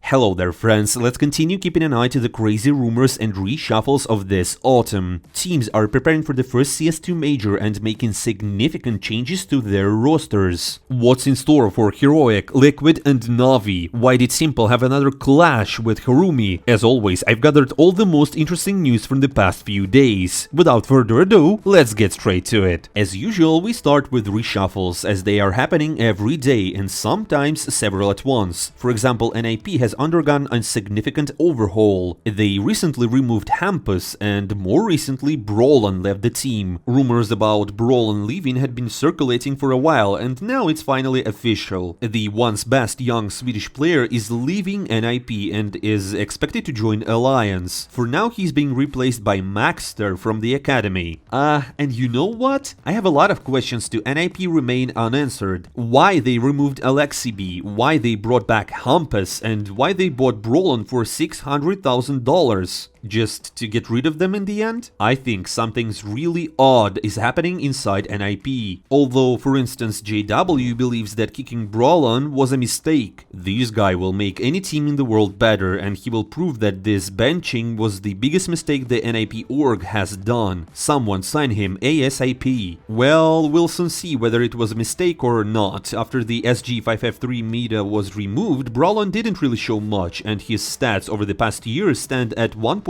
Hello there friends, let's continue keeping an eye to the crazy rumors and reshuffles of this autumn. Teams are preparing for the first CS2 Major and making significant changes to their rosters. What's in store for Heroic, Liquid and Navi? Why did s1MPLE have another clash with Harumi? As always, I've gathered all the most interesting news from the past few days. Without further ado, let's get straight to it. As usual, we start with reshuffles, as they are happening every day and sometimes several at once. For example, NIP has undergone a significant overhaul. They recently removed Hampus and more recently Brolin left the team. Rumors about Brolin leaving had been circulating for a while and now it's finally official. The once best young Swedish player is leaving NIP and is expected to join Alliance. For now he's being replaced by Maxter from the academy. And you know what? I have a lot of questions to NIP remain unanswered. Why they removed Alexi B, why they brought back Hampus, and why they bought Brolin for $600,000. Just to get rid of them in the end? I think something's really odd is happening inside NIP. Although, for instance, JW believes that kicking Brolin was a mistake. This guy will make any team in the world better and he will prove that this benching was the biggest mistake the NIP org has done. Someone sign him ASAP. Well, we'll soon see whether it was a mistake or not. After the SG5F3 meta was removed, Brolin didn't really show much and his stats over the past year stand at 1.03.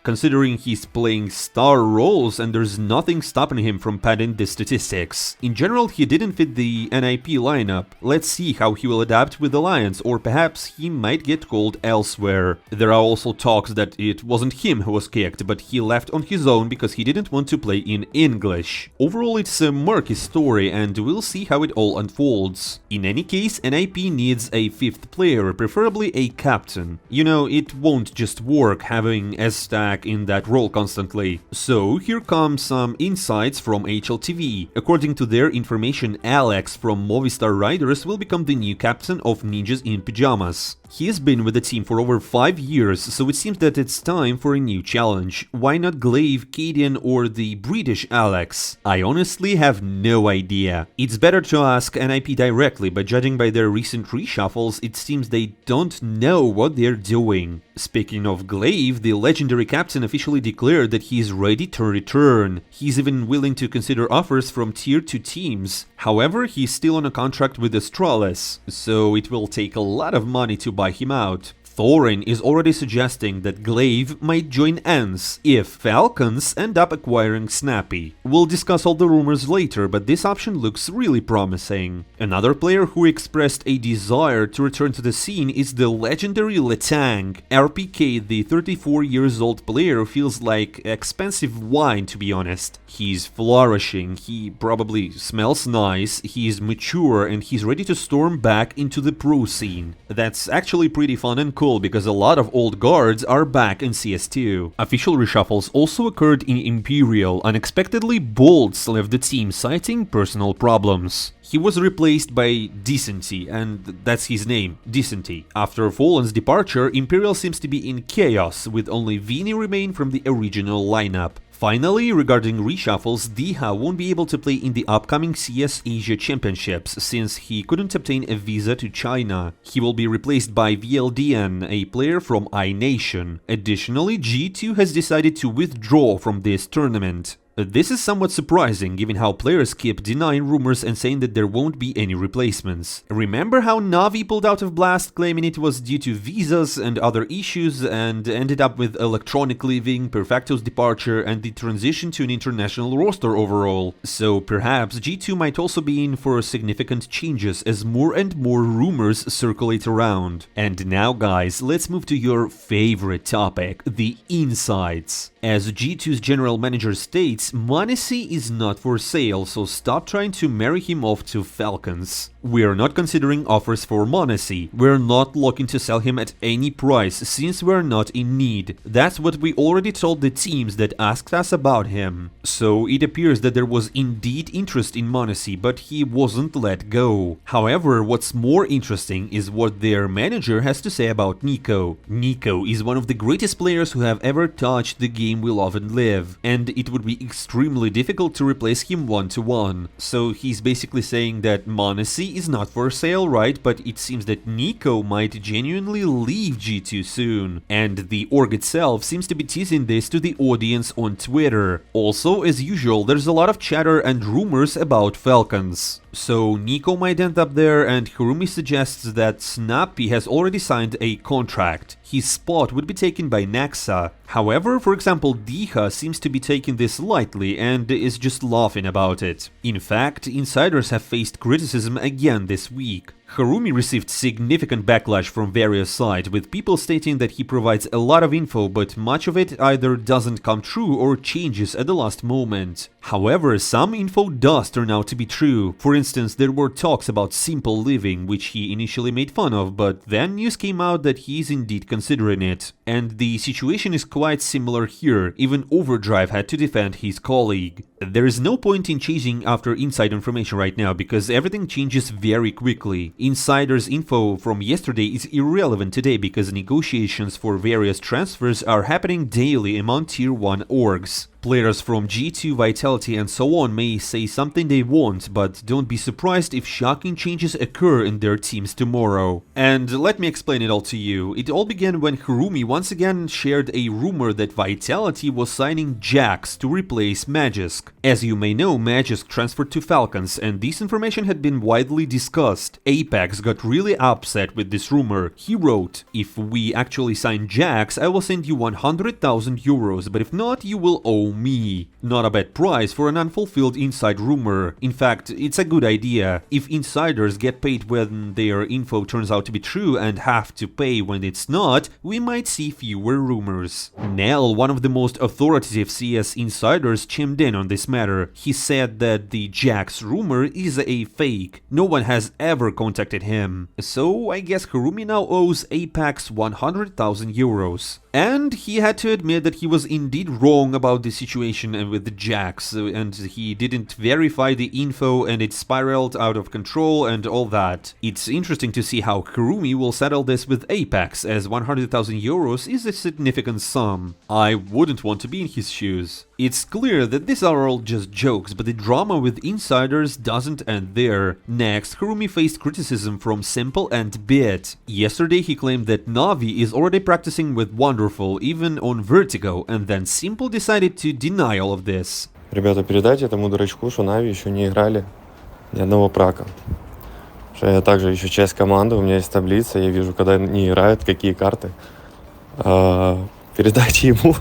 Considering he's playing star roles and there's nothing stopping him from padding the statistics. In general, he didn't fit the NIP lineup. Let's see how he will adapt with Alliance, or perhaps he might get called elsewhere. There are also talks that it wasn't him who was kicked, but he left on his own because he didn't want to play in English. Overall, it's a murky story and we'll see how it all unfolds. In any case, NIP needs a fifth player, preferably a captain. You know, it won't just work having S-Stack in that role constantly. So here come some insights from HLTV. According to their information, Alex from Movistar Riders will become the new captain of Ninjas in Pyjamas. He has been with the team for over 5 years, so it seems that it's time for a new challenge. Why not Glaive, Cadian or the British Alex? I honestly have no idea. It's better to ask NIP directly, but judging by their recent reshuffles, it seems they don't know what they're doing. Speaking of Glaive, the legendary captain officially declared that he is ready to return. He's even willing to consider offers from tier 2 teams. However, he's still on a contract with Astralis, so it will take a lot of money to buy him out. Thorin is already suggesting that Glaive might join ENCE if Falcons end up acquiring Snappy. We'll discuss all the rumors later, but this option looks really promising. Another player who expressed a desire to return to the scene is the legendary Letang. RPK, the 34-years-old player, feels like expensive wine, to be honest. He's flourishing, he probably smells nice, he's mature, and he's ready to storm back into the pro scene. That's actually pretty fun and cool, because a lot of old guards are back in CS2. Official reshuffles also occurred in Imperial. Unexpectedly, Bolts left the team, citing personal problems. He was replaced by Decenty, and that's his name, Decenty. After Fallen's departure, Imperial seems to be in chaos, with only Vini remain from the original lineup. Finally, regarding reshuffles, Diha won't be able to play in the upcoming CS Asia Championships since he couldn't obtain a visa to China. He will be replaced by VLDN, a player from iNation. Additionally, G2 has decided to withdraw from this tournament. This is somewhat surprising, given how players keep denying rumors and saying that there won't be any replacements. Remember how Navi pulled out of Blast, claiming it was due to visas and other issues, and ended up with Electronic leaving, Perfecto's departure, and the transition to an international roster overall. So perhaps G2 might also be in for significant changes as more and more rumors circulate around. And now guys, let's move to your favorite topic, the insights. As G2's general manager states, m0NESY is not for sale, so stop trying to marry him off to Falcons. We're not considering offers for m0NESY. We're not looking to sell him at any price, since we're not in need. That's what we already told the teams that asked us about him. So it appears that there was indeed interest in m0NESY, but he wasn't let go. However, what's more interesting is what their manager has to say about Nico. Nico is one of the greatest players who have ever touched the game we love and live, and it would be extremely difficult to replace him one-to-one. So he's basically saying that m0NESY is not for sale, right? But it seems that Nico might genuinely leave G2 soon, and the org itself seems to be teasing this to the audience on Twitter. Also, as usual, there's a lot of chatter and rumors about Falcons. So Nico might end up there, and Harumi suggests that S1MPLE has already signed a contract. His spot would be taken by Nexa. However, for example, Diha seems to be taking this lightly and is just laughing about it. In fact, insiders have faced criticism again this week. Harumi received significant backlash from various sides, with people stating that he provides a lot of info, but much of it either doesn't come true or changes at the last moment. However, some info does turn out to be true. For instance, there were talks about simple living, which he initially made fun of, but then news came out that he is indeed considering it. And the situation is quite similar here. Even Overdrive had to defend his colleague. There is no point in chasing after inside information right now, because everything changes very quickly. Insiders' info from yesterday is irrelevant today because negotiations for various transfers are happening daily among tier 1 orgs. Players from G2, Vitality and so on may say something they want, but don't be surprised if shocking changes occur in their teams tomorrow. And let me explain it all to you. It all began when Harumi once again shared a rumor that Vitality was signing Jax to replace Magisk. As you may know, Magisk transferred to Falcons, and this information had been widely discussed. Apex got really upset with this rumor. He wrote, "If we actually sign Jax, I will send you 100,000 euros, but if not, you will owe me." Not a bad price for an unfulfilled inside rumor. In fact, it's a good idea. If insiders get paid when their info turns out to be true and have to pay when it's not, we might see fewer rumors. Nell, one of the most authoritative CS insiders, chimed in on this matter. He said that the Jax rumor is a fake. No one has ever contacted him. So I guess Harumi now owes Apex 100,000 euros. And he had to admit that he was indeed wrong about the situation with the Jax, and he didn't verify the info and it spiraled out of control and all that. It's interesting to see how Harumi will settle this with Apex, as 100,000 euros is a significant sum. I wouldn't want to be in his shoes. It's clear that these are all just jokes, but the drama with insiders doesn't end there. Next, Harumi faced criticism from S1MPLE and Bit. Yesterday he claimed that Navi is already practicing with Wonderful, even on Vertigo, and then S1MPLE decided to deny all of this. Ребята, передайте этому дурачку, что Нави еще не играли ни одного прака. Что я также еще часть команды, у меня есть таблица, я вижу, когда не играют, какие карты. Передайте ему,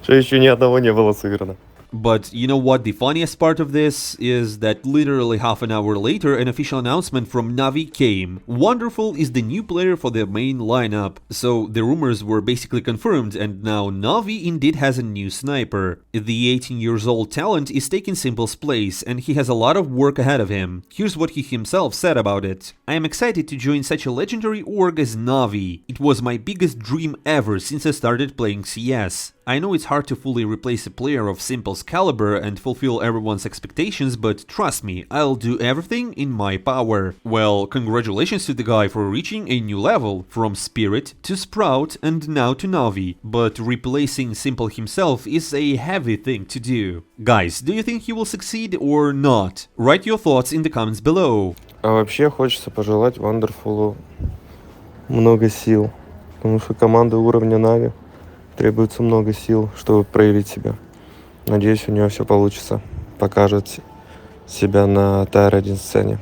что еще ни одного не было сыграно. But you know what the funniest part of this is? That literally half an hour later an official announcement from Navi came. Wonderful is the new player for the main lineup. So the rumors were basically confirmed, and now Navi indeed has a new sniper. The 18 years old talent is taking S1MPLE's place, and he has a lot of work ahead of him. Here's what he himself said about it. "I am excited to join such a legendary org as Navi. It was my biggest dream ever since I started playing CS. I know it's hard to fully replace a player of S1MPLE's caliber and fulfill everyone's expectations, but trust me, I'll do everything in my power." Well, congratulations to the guy for reaching a new level, from Spirit to Sprout and now to Navi, but replacing S1MPLE himself is a heavy thing to do. Guys, do you think he will succeed or not? Write your thoughts in the comments below. А вообще хочется пожелать Wonderful много сил, потому что команда уровня Нави требуется много сил, чтобы проявить себя. Надеюсь, у него все получится. Покажет себя на Tier-1 сцене.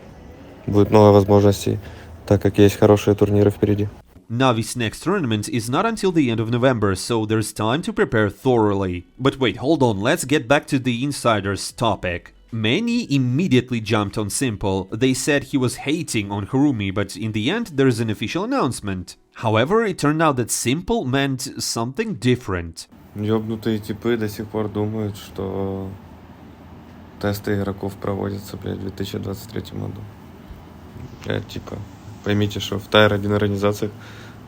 Будет много возможностей, так как есть хорошие турниры впереди. Navi's next tournament is not until the end of November, so there's time to prepare thoroughly. But wait, hold on, let's get back to the insiders topic. Many immediately jumped on S1MPLE. They said he was hating on Harumi, but in the end there's an official announcement. However, it turned out that S1MPLE meant something different. Ёбнутые типы до сих пор думают, что тесты игроков проводятся, блядь, в 2023 году. Блядь, типа, поймите, что в Tier-1 организациях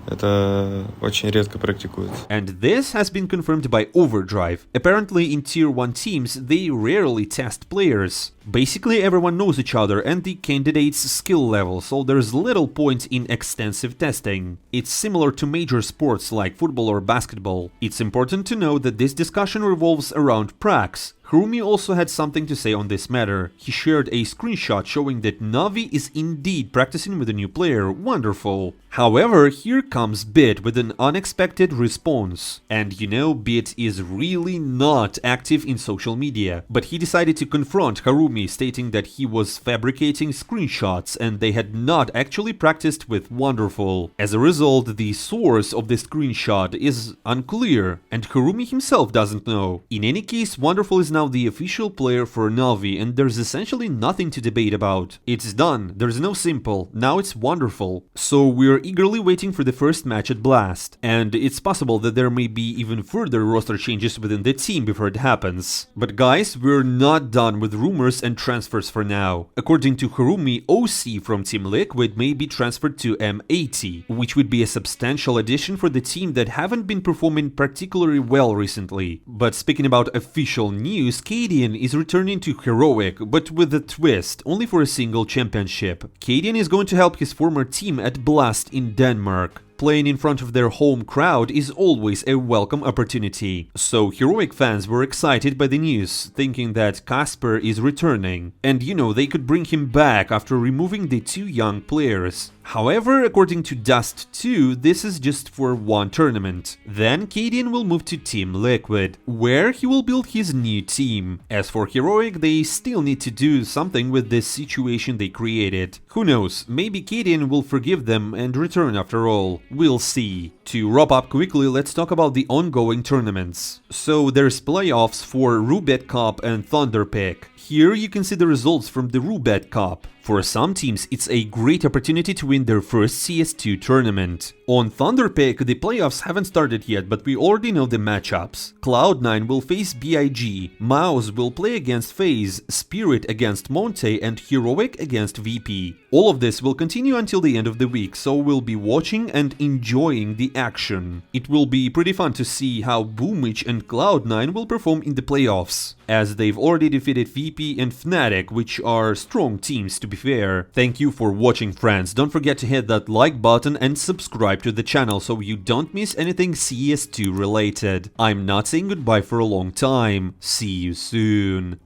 это очень редко практикуется. And this has been confirmed by Overdrive. Apparently in Tier 1 teams, they rarely test players. Basically everyone knows each other and the candidate's skill level, so there's little point in extensive testing. It's similar to major sports like football or basketball. It's important to know that this discussion revolves around pracs. Harumi also had something to say on this matter. He shared a screenshot showing that Navi is indeed practicing with a new player. Wonderful. However, here comes Bit with an unexpected response. And you know, Bit is really not active in social media. But he decided to confront Harumi, stating that he was fabricating screenshots and they had not actually practiced with Wonderful. As a result, the source of the screenshot is unclear, and Harumi himself doesn't know. In any case, Wonderful is now the official player for Navi, and there's essentially nothing to debate about. It's done, there's no simple, now it's Wonderful. So we're eagerly waiting for the first match at Blast, and it's possible that there may be even further roster changes within the team before it happens. But guys, we're not done with rumors and transfers for now. According to Harumi, OC from Team Liquid may be transferred to M80, which would be a substantial addition for the team that haven't been performing particularly well recently. But speaking about official news, Cadian is returning to Heroic, but with a twist, only for a single championship. Cadian is going to help his former team at Blast in Denmark. Playing in front of their home crowd is always a welcome opportunity. So Heroic fans were excited by the news, thinking that Casper is returning. And you know, they could bring him back after removing the two young players. However, according to Dust 2, this is just for one tournament. Then Cadian will move to Team Liquid, where he will build his new team. As for Heroic, they still need to do something with this situation they created. Who knows, maybe Cadian will forgive them and return after all. We'll see. To wrap up quickly, let's talk about the ongoing tournaments. So there's playoffs for Rubet Cup and Thunder Pick. Here you can see the results from the Rubet Cup. For some teams, it's a great opportunity to win their first CS2 tournament. On Thunder Pick, the playoffs haven't started yet, but we already know the matchups. Cloud9 will face BIG, Mouse will play against FaZe, Spirit against Monte, and Heroic against VP. All of this will continue until the end of the week, so we'll be watching and enjoying the action. It will be pretty fun to see how Boomich and Cloud9 will perform in the playoffs, as they've already defeated VP and Fnatic, which are strong teams to be fair. Thank you for watching, friends. Don't forget to hit that like button and subscribe to the channel so you don't miss anything CS2 related. I'm not saying goodbye for a long time. See you soon.